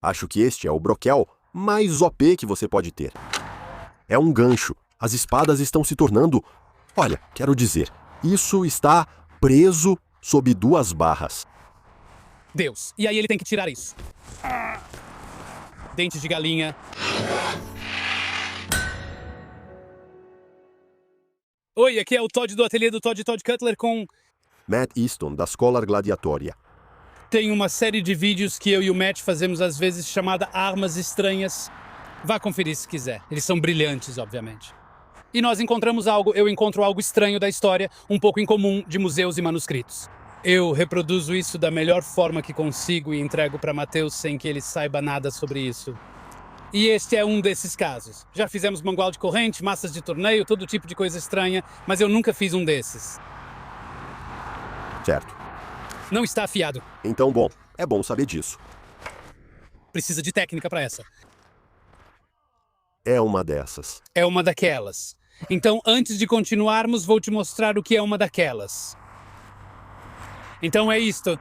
Acho que este é o broquel mais OP que você pode ter. É um gancho. As espadas estão se tornando... Olha, quero dizer, isso está preso sob 2 barras. Deus. E aí ele tem que tirar isso. Dentes de galinha. Oi, aqui é o Todd do ateliê do Todd Cutler com... Matt Easton, da Scholar Gladiatoria. Tem uma série de vídeos que eu e o Matt fazemos às vezes chamada Armas Estranhas. Vá conferir se quiser. Eles são brilhantes, obviamente. E nós encontramos algo, eu encontro algo estranho da história, um pouco incomum de museus e manuscritos. Eu reproduzo isso da melhor forma que consigo e entrego para Mateus sem que ele saiba nada sobre isso. E este é um desses casos. Já fizemos mangual de corrente, massas de torneio, todo tipo de coisa estranha, mas eu nunca fiz um desses. Certo. Não está afiado. Então, bom, é bom saber disso. Precisa de técnica para essa. É uma dessas. É uma daquelas. Então, antes de continuarmos, vou te mostrar o que é uma daquelas. Então é isto.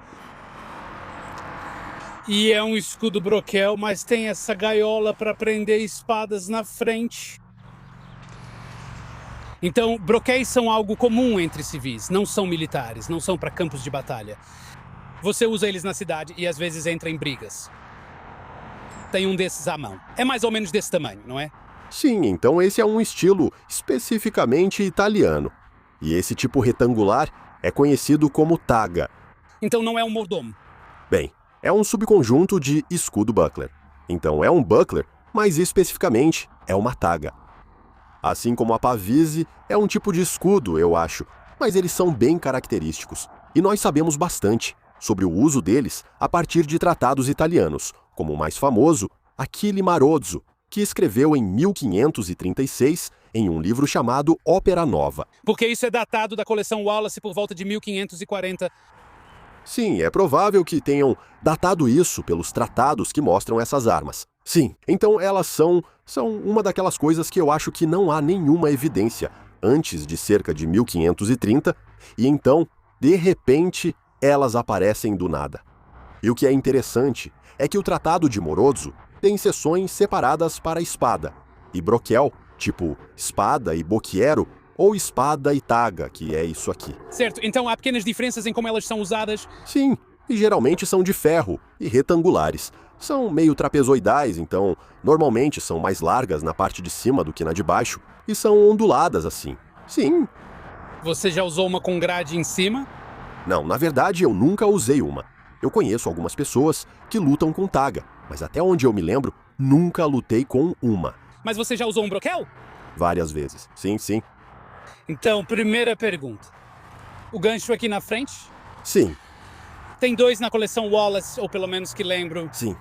E é um escudo broquel, mas tem essa gaiola para prender espadas na frente. Então, broquéis são algo comum entre civis, não são militares, não são para campos de batalha. Você usa eles na cidade e às vezes entra em brigas. Tem um desses à mão. É mais ou menos desse tamanho, não é? Sim, então esse é um estilo especificamente italiano. E esse tipo retangular é conhecido como taga. Então não é um mordomo. Bem, é um subconjunto de escudo buckler. Então é um buckler, mas especificamente é uma taga. Assim como a pavise é um tipo de escudo, eu acho, mas eles são bem característicos. E nós sabemos bastante sobre o uso deles a partir de tratados italianos, como o mais famoso, Achille Marozzo, que escreveu em 1536 em um livro chamado Ópera Nova. Porque isso é datado da coleção Wallace por volta de 1540. Sim, é provável que tenham datado isso pelos tratados que mostram essas armas. Sim, então elas são uma daquelas coisas que eu acho que não há nenhuma evidência antes de cerca de 1530, e então, de repente, elas aparecem do nada. E o que é interessante é que o Tratado de Morozzo tem seções separadas para a espada, e broquel, tipo espada e bocchiero, ou espada e taga, que é isso aqui. Certo, então há pequenas diferenças em como elas são usadas? Sim, e geralmente são de ferro e retangulares. São meio trapezoidais, então normalmente são mais largas na parte de cima do que na de baixo, e são onduladas assim. Sim. Você já usou uma com grade em cima? Não, na verdade eu nunca usei uma. Eu conheço algumas pessoas que lutam com taga, mas até onde eu me lembro, nunca lutei com uma. Mas você já usou um broquel? Várias vezes. Sim, sim. Então, primeira pergunta. O gancho aqui na frente? Sim. Tem 2 na coleção Wallace, ou pelo menos que lembro. Sim.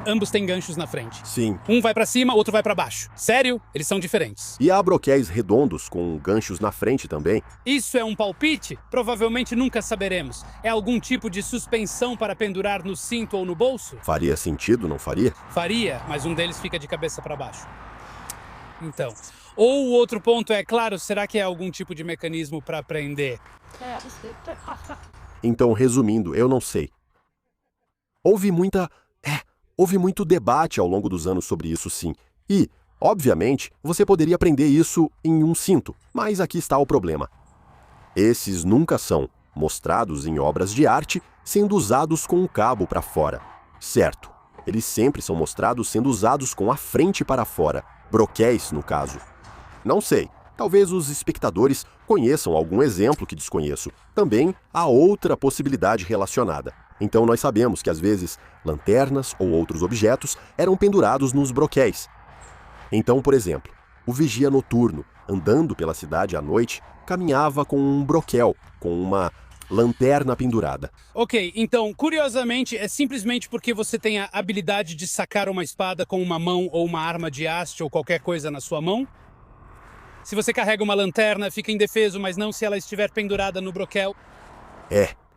Ambos têm ganchos na frente. Sim. Um vai pra cima, outro vai pra baixo. Sério? Eles são diferentes. E há broquéis redondos com ganchos na frente também. Isso é um palpite? Provavelmente nunca saberemos. É algum tipo de suspensão para pendurar no cinto ou no bolso? Faria sentido, não faria? Faria, mas um deles fica de cabeça para baixo. Então. Ou o outro ponto é, claro, será que é algum tipo de mecanismo para prender? Então, resumindo, eu não sei. Houve muito debate ao longo dos anos sobre isso, sim. E, obviamente, você poderia prender isso em um cinto, mas aqui está o problema. Esses nunca são mostrados em obras de arte sendo usados com o cabo para fora. Certo, eles sempre são mostrados sendo usados com a frente para fora, broquéis no caso. Não sei, talvez os espectadores conheçam algum exemplo que desconheço. Também há outra possibilidade relacionada. Então nós sabemos que às vezes lanternas ou outros objetos eram pendurados nos broquéis. Então, por exemplo, o vigia noturno, andando pela cidade à noite, caminhava com um broquel, com uma lanterna pendurada. Ok, então, curiosamente, é simplesmente porque você tem a habilidade de sacar uma espada com uma mão ou uma arma de haste ou qualquer coisa na sua mão? Se você carrega uma lanterna, fica indefeso, mas não se ela estiver pendurada no broquel.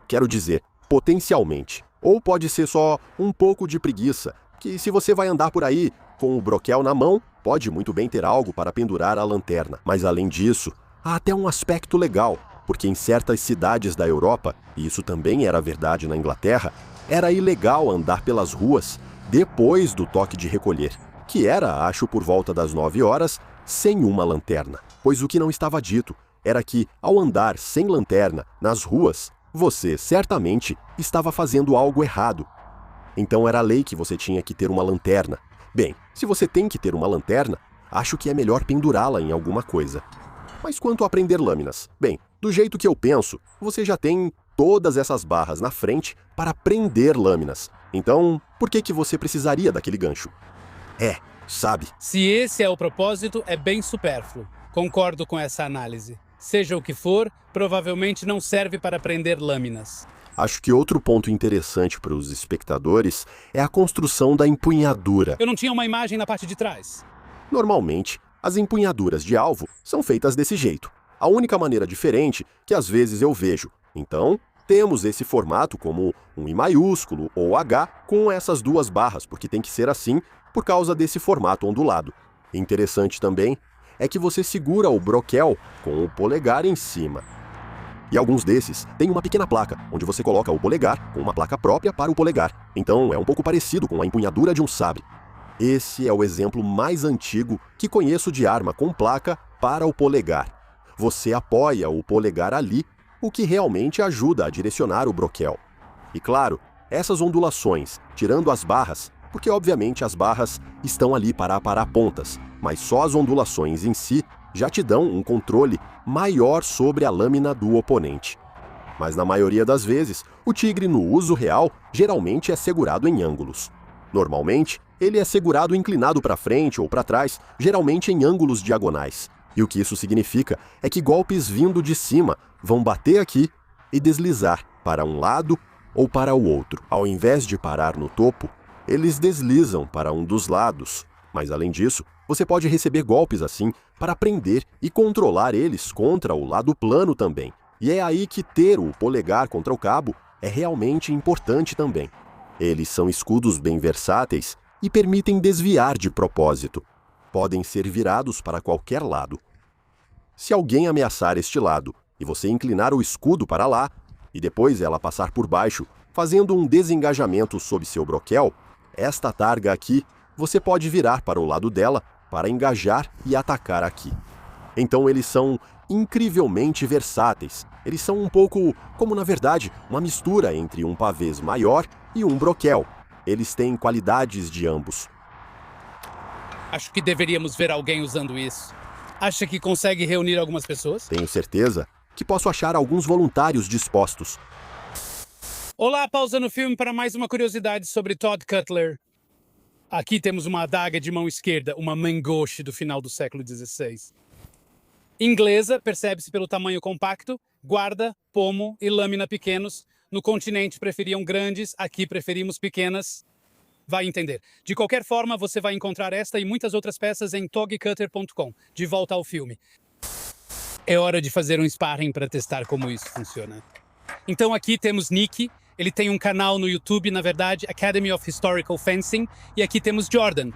Quero dizer, potencialmente. Ou pode ser só um pouco de preguiça, que se você vai andar por aí com o broquel na mão, pode muito bem ter algo para pendurar a lanterna. Mas além disso, há até um aspecto legal, porque em certas cidades da Europa, e isso também era verdade na Inglaterra, era ilegal andar pelas ruas depois do toque de recolher, que era, acho, por volta das 9 horas, sem uma lanterna. Pois o que não estava dito era que, ao andar sem lanterna nas ruas, você certamente estava fazendo algo errado. Então era lei que você tinha que ter uma lanterna. Bem, se você tem que ter uma lanterna, acho que é melhor pendurá-la em alguma coisa. Mas quanto a prender lâminas? Bem, do jeito que eu penso, você já tem todas essas barras na frente para prender lâminas. Então, por que você precisaria daquele gancho? Sabe? Se esse é o propósito, é bem supérfluo. Concordo com essa análise. Seja o que for, provavelmente não serve para prender lâminas. Acho que outro ponto interessante para os espectadores é a construção da empunhadura. Eu não tinha uma imagem na parte de trás. Normalmente, as empunhaduras de alvo são feitas desse jeito. A única maneira diferente que às vezes eu vejo. Então, temos esse formato como um I maiúsculo ou H com essas duas barras, porque tem que ser assim por causa desse formato ondulado. Interessante também é que você segura o broquel com o polegar em cima. E alguns desses têm uma pequena placa, onde você coloca o polegar com uma placa própria para o polegar. Então é um pouco parecido com a empunhadura de um sabre. Esse é o exemplo mais antigo que conheço de arma com placa para o polegar. Você apoia o polegar ali, o que realmente ajuda a direcionar o broquel. E claro, essas ondulações, tirando as barras, porque obviamente as barras estão ali para aparar pontas, mas só as ondulações em si já te dão um controle maior sobre a lâmina do oponente. Mas na maioria das vezes, o tigre no uso real geralmente é segurado em ângulos. Normalmente, ele é segurado inclinado para frente ou para trás, geralmente em ângulos diagonais. E o que isso significa é que golpes vindo de cima vão bater aqui e deslizar para um lado ou para o outro. Ao invés de parar no topo, eles deslizam para um dos lados. Mas além disso, você pode receber golpes assim para prender e controlar eles contra o lado plano também. E é aí que ter o polegar contra o cabo é realmente importante também. Eles são escudos bem versáteis e permitem desviar de propósito. Podem ser virados para qualquer lado. Se alguém ameaçar este lado e você inclinar o escudo para lá, e depois ela passar por baixo, fazendo um desengajamento sob seu broquel, esta targa aqui, você pode virar para o lado dela para engajar e atacar aqui. Então eles são incrivelmente versáteis. Eles são um pouco, como na verdade, uma mistura entre um pavês maior e um broquel. Eles têm qualidades de ambos. Acho que deveríamos ver alguém usando isso. Acha que consegue reunir algumas pessoas? Tenho certeza que posso achar alguns voluntários dispostos. Olá, pausa no filme para mais uma curiosidade sobre Todd Cutler. Aqui temos uma adaga de mão esquerda, uma mangoche do final do século XVI. Inglesa, percebe-se pelo tamanho compacto, guarda, pomo e lâmina pequenos. No continente preferiam grandes, aqui preferimos pequenas. Vai entender. De qualquer forma, você vai encontrar esta e muitas outras peças em togcutter.com. De volta ao filme. É hora de fazer um sparring para testar como isso funciona. Então aqui temos Nick. Ele tem um canal no YouTube, na verdade, Academy of Historical Fencing. E aqui temos Jordan.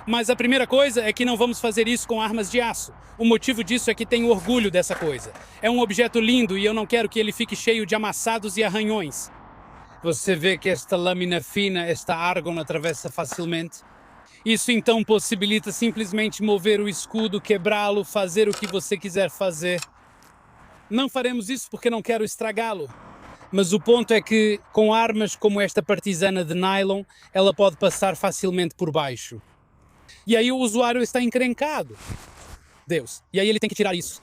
Mas a primeira coisa é que não vamos fazer isso com armas de aço. O motivo disso é que tenho orgulho dessa coisa. É um objeto lindo e eu não quero que ele fique cheio de amassados e arranhões. Você vê que esta lâmina fina, esta argon, atravessa facilmente. Isso então possibilita simplesmente mover o escudo, quebrá-lo, fazer o que você quiser fazer. Não faremos isso porque não quero estragá-lo. Mas o ponto é que, com armas como esta partisana de nylon, ela pode passar facilmente por baixo. E aí o usuário está encrencado. Deus. E aí ele tem que tirar isso.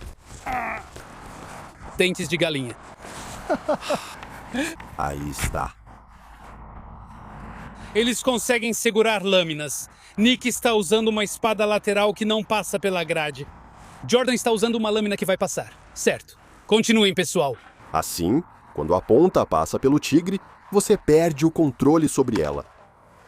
Dentes de galinha. Aí está. Eles conseguem segurar lâminas. Nick está usando uma espada lateral que não passa pela grade. Jordan está usando uma lâmina que vai passar. Certo. Continuem, pessoal. Assim, quando a ponta passa pelo tigre, você perde o controle sobre ela.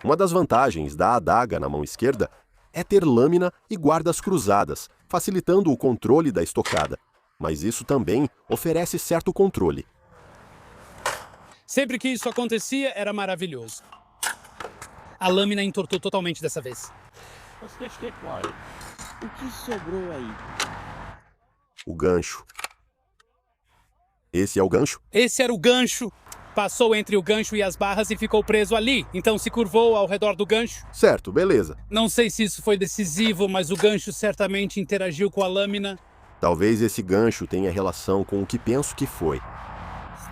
Uma das vantagens da adaga na mão esquerda é ter lâmina e guardas cruzadas, facilitando o controle da estocada. Mas isso também oferece certo controle. Sempre que isso acontecia, era maravilhoso. A lâmina entortou totalmente dessa vez. O que sobrou aí? O gancho. Esse é o gancho? Esse era o gancho. Passou entre o gancho e as barras e ficou preso ali. Então se curvou ao redor do gancho. Certo, beleza. Não sei se isso foi decisivo, mas o gancho certamente interagiu com a lâmina. Talvez esse gancho tenha relação com o que penso que foi.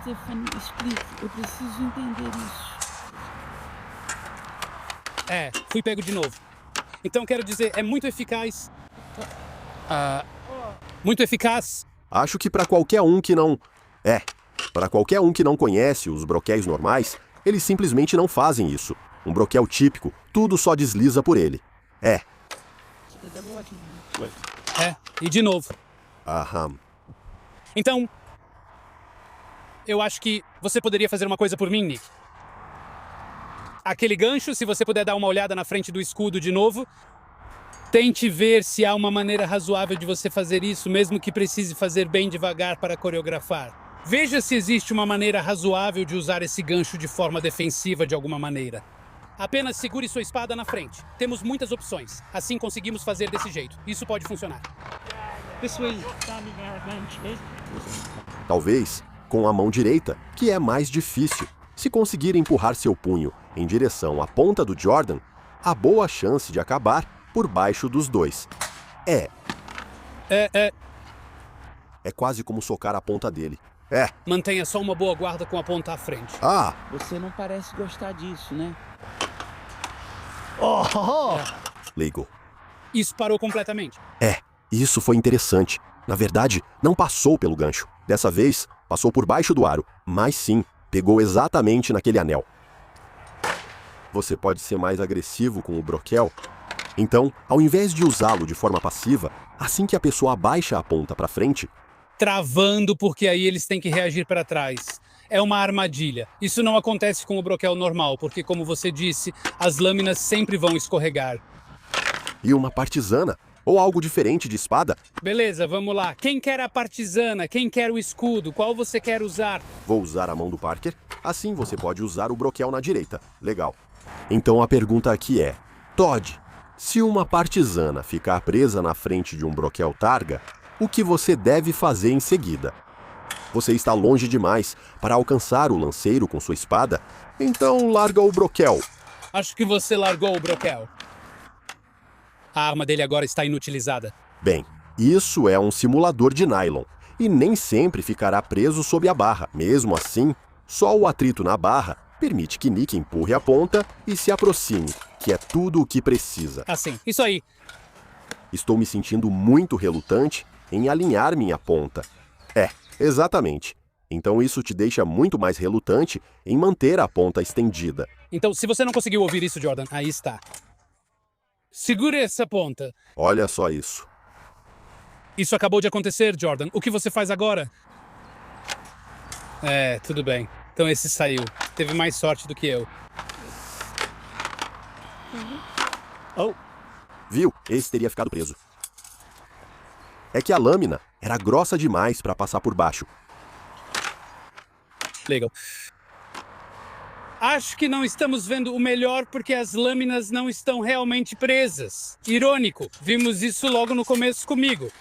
Stephanie, explique. Eu preciso entender isso. Fui pego de novo. Então quero dizer, é muito eficaz. Muito eficaz. Acho que para qualquer um que não... para qualquer um que não conhece os broquéis normais, eles simplesmente não fazem isso. Um broquel típico, tudo só desliza por ele. E de novo. Aham. Então, eu acho que você poderia fazer uma coisa por mim, Nick. Aquele gancho, se você puder dar uma olhada na frente do escudo de novo, tente ver se há uma maneira razoável de você fazer isso, mesmo que precise fazer bem devagar para coreografar. Veja se existe uma maneira razoável de usar esse gancho de forma defensiva de alguma maneira. Apenas segure sua espada na frente. Temos muitas opções. Assim conseguimos fazer desse jeito. Isso pode funcionar. Talvez com a mão direita, que é mais difícil. Se conseguir empurrar seu punho em direção à ponta do Jordan, há boa chance de acabar por baixo dos dois. É quase como socar a ponta dele. Mantenha só uma boa guarda com a ponta à frente. Você não parece gostar disso, né? Legal. Isso parou completamente. Isso foi interessante. Na verdade, não passou pelo gancho. Dessa vez, passou por baixo do aro. Mas sim, pegou exatamente naquele anel. Você pode ser mais agressivo com o broquel. Então, ao invés de usá-lo de forma passiva, assim que a pessoa abaixa a ponta para frente, Travando, porque aí eles têm que reagir para trás. É uma armadilha. Isso não acontece com o broquel normal, porque, como você disse, as lâminas sempre vão escorregar. e uma partisana, ou algo diferente de espada, Beleza, vamos lá. Quem quer a partisana? Quem quer o escudo? Qual você quer usar? vou usar a mão do Parker, assim você pode usar o broquel na direita. Legal. Então a pergunta aqui é, Todd, se uma partisana ficar presa na frente de um broquel targa, o que você deve fazer em seguida? Você está longe demais para alcançar o lanceiro com sua espada, então larga o broquel. Acho que você largou o broquel. A arma dele agora está inutilizada. Bem, isso é um simulador de nylon, e nem sempre ficará preso sob a barra. Mesmo assim, só o atrito na barra permite que Nick empurre a ponta e se aproxime, que é tudo o que precisa. Assim, isso aí. Estou me sentindo muito relutante em alinhar minha ponta. Exatamente. Então isso te deixa muito mais relutante em manter a ponta estendida. Então, se você não conseguiu ouvir isso, Jordan, aí está. Segure essa ponta. Olha só isso. Isso acabou de acontecer, Jordan. O que você faz agora? Tudo bem. Então esse saiu. Teve mais sorte do que eu. Viu? Esse teria ficado preso. É que a lâmina era grossa demais para passar por baixo. Legal. Acho que não estamos vendo o melhor porque as lâminas não estão realmente presas. Irônico. Vimos isso logo no começo comigo.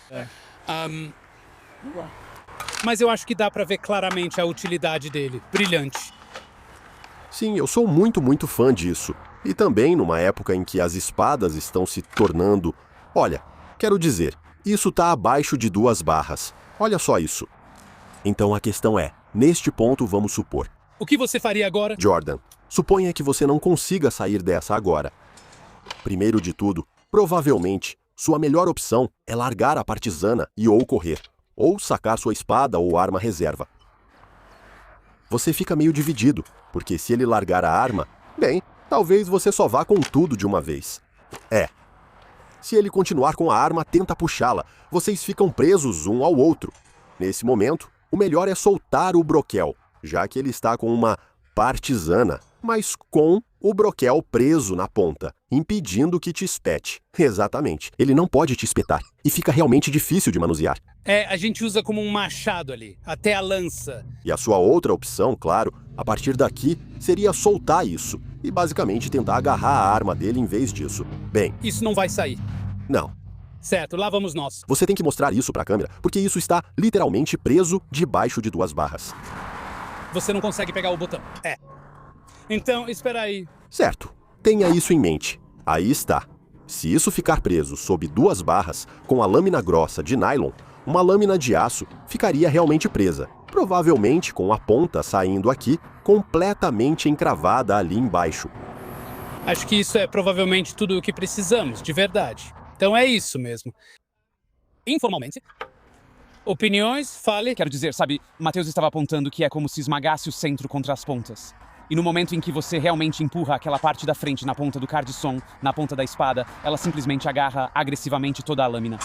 Mas eu acho que dá para ver claramente a utilidade dele. Brilhante. Sim, eu sou muito fã disso. E também numa época em que as espadas estão se tornando... Olha, quero dizer, isso tá abaixo de 2 barras. Olha só isso. Então a questão é, neste ponto vamos supor, O que você faria agora? Jordan, suponha que você não consiga sair dessa agora. Primeiro de tudo, provavelmente, sua melhor opção é largar a partisana e ou correr, ou sacar sua espada ou arma reserva. Você fica meio dividido, porque se ele largar a arma, bem, talvez você só vá com tudo de uma vez. Se ele continuar com a arma, tenta puxá-la. Vocês ficam presos um ao outro. Nesse momento, o melhor é soltar o broquel, já que ele está com uma partisana, mas com o broquel preso na ponta, impedindo que te espete. Exatamente. Ele não pode te espetar, e fica realmente difícil de manusear. A gente usa como um machado ali, até a lança. E a sua outra opção, claro, a partir daqui, seria soltar isso, e basicamente tentar agarrar a arma dele em vez disso. Bem, Isso não vai sair. não. Certo, lá vamos nós. Você tem que mostrar isso para a câmera, porque isso está literalmente preso debaixo de 2 barras. você não consegue pegar o botão. Então, espera aí. Certo. Tenha isso em mente. Aí está. Se isso ficar preso sob 2 barras com a lâmina grossa de nylon, uma lâmina de aço ficaria realmente presa, provavelmente com a ponta saindo aqui completamente encravada ali embaixo. Acho que isso é provavelmente tudo o que precisamos, de verdade. Então é isso mesmo. Informalmente. Opiniões? Fale. Quero dizer, sabe, Matheus estava apontando que é como se esmagasse o centro contra as pontas. E no momento em que você realmente empurra aquela parte da frente na ponta do cardisson, na ponta da espada, ela simplesmente agarra agressivamente toda a lâmina.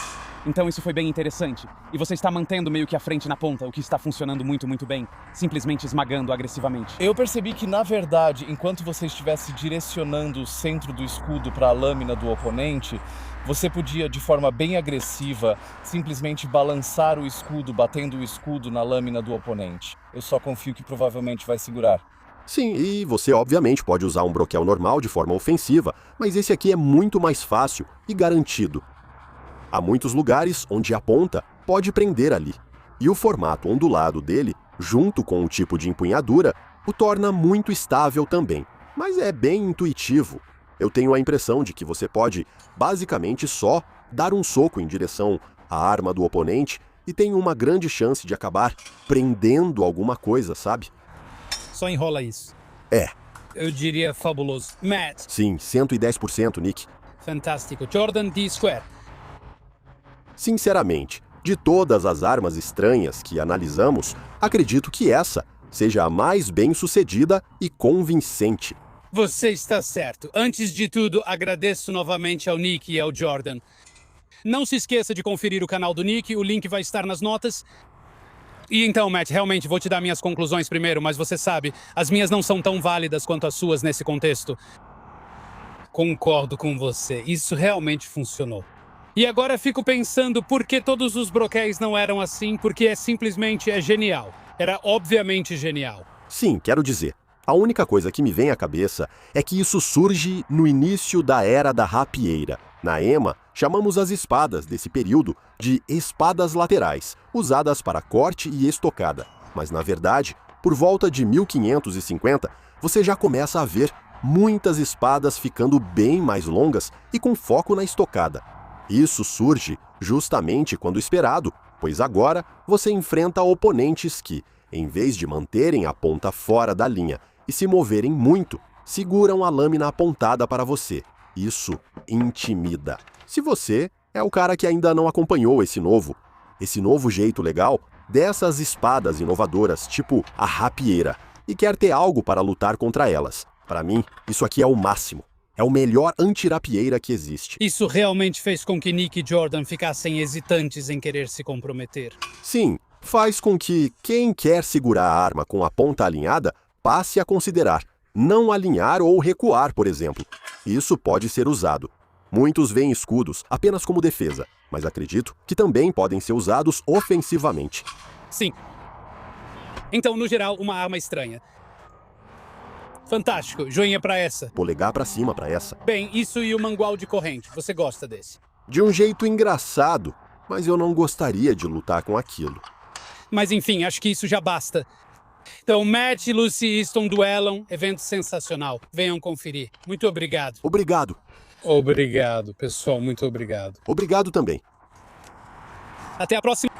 Então isso foi bem interessante. E você está mantendo meio que a frente na ponta, o que está funcionando muito, muito bem. Simplesmente esmagando agressivamente. Eu percebi que, na verdade, enquanto você estivesse direcionando o centro do escudo para a lâmina do oponente, você podia, de forma bem agressiva, simplesmente balançar o escudo, batendo o escudo na lâmina do oponente. Eu só confio que provavelmente vai segurar. Sim, e você obviamente pode usar um broquel normal de forma ofensiva, mas esse aqui é muito mais fácil e garantido. Há muitos lugares onde a ponta pode prender ali, e o formato ondulado dele, junto com o tipo de empunhadura, o torna muito estável também. Mas é bem intuitivo. Eu tenho a impressão de que você pode, basicamente, só dar um soco em direção à arma do oponente e tem uma grande chance de acabar prendendo alguma coisa, sabe? Só enrola isso. É. Eu diria fabuloso. Matt. Sim, 110%, Nick. Fantástico. Jordan D. Square. Sinceramente, de todas as armas estranhas que analisamos, acredito que essa seja a mais bem-sucedida e convincente. Você está certo. Antes de tudo, agradeço novamente ao Nick e ao Jordan. Não se esqueça de conferir o canal do Nick, o link vai estar nas notas. E então, Matt, realmente vou te dar minhas conclusões primeiro, mas você sabe, as minhas não são tão válidas quanto as suas nesse contexto. Concordo com você, isso realmente funcionou. E agora fico pensando por que todos os broquéis não eram assim, porque simplesmente é genial. Era obviamente genial. Sim, quero dizer, a única coisa que me vem à cabeça é que isso surge no início da Era da Rapieira. Na EMA, chamamos as espadas desse período de espadas laterais, usadas para corte e estocada. Mas, na verdade, por volta de 1550, você já começa a ver muitas espadas ficando bem mais longas e com foco na estocada. Isso surge justamente quando esperado, pois agora você enfrenta oponentes que, em vez de manterem a ponta fora da linha e se moverem muito, seguram a lâmina apontada para você. Isso intimida. Se você é o cara que ainda não acompanhou esse novo jeito legal dessas espadas inovadoras tipo a rapieira e quer ter algo para lutar contra elas, para mim, isso aqui é o máximo. É o melhor antirapieira que existe. Isso realmente fez com que Nick e Jordan ficassem hesitantes em querer se comprometer. Sim, faz com que quem quer segurar a arma com a ponta alinhada passe a considerar não alinhar ou recuar, por exemplo. Isso pode ser usado. Muitos veem escudos apenas como defesa, mas acredito que também podem ser usados ofensivamente. Sim. Então, no geral, uma arma estranha. Fantástico, joinha pra essa. Polegar pra cima pra essa. Bem, isso e o mangual de corrente. Você gosta desse? De um jeito engraçado, mas eu não gostaria de lutar com aquilo. Mas enfim, acho que isso já basta. Então, Matt e Lucy Easton duelam, evento sensacional. Venham conferir. Muito obrigado. Obrigado. Obrigado, pessoal, muito obrigado. Obrigado também. Até a próxima.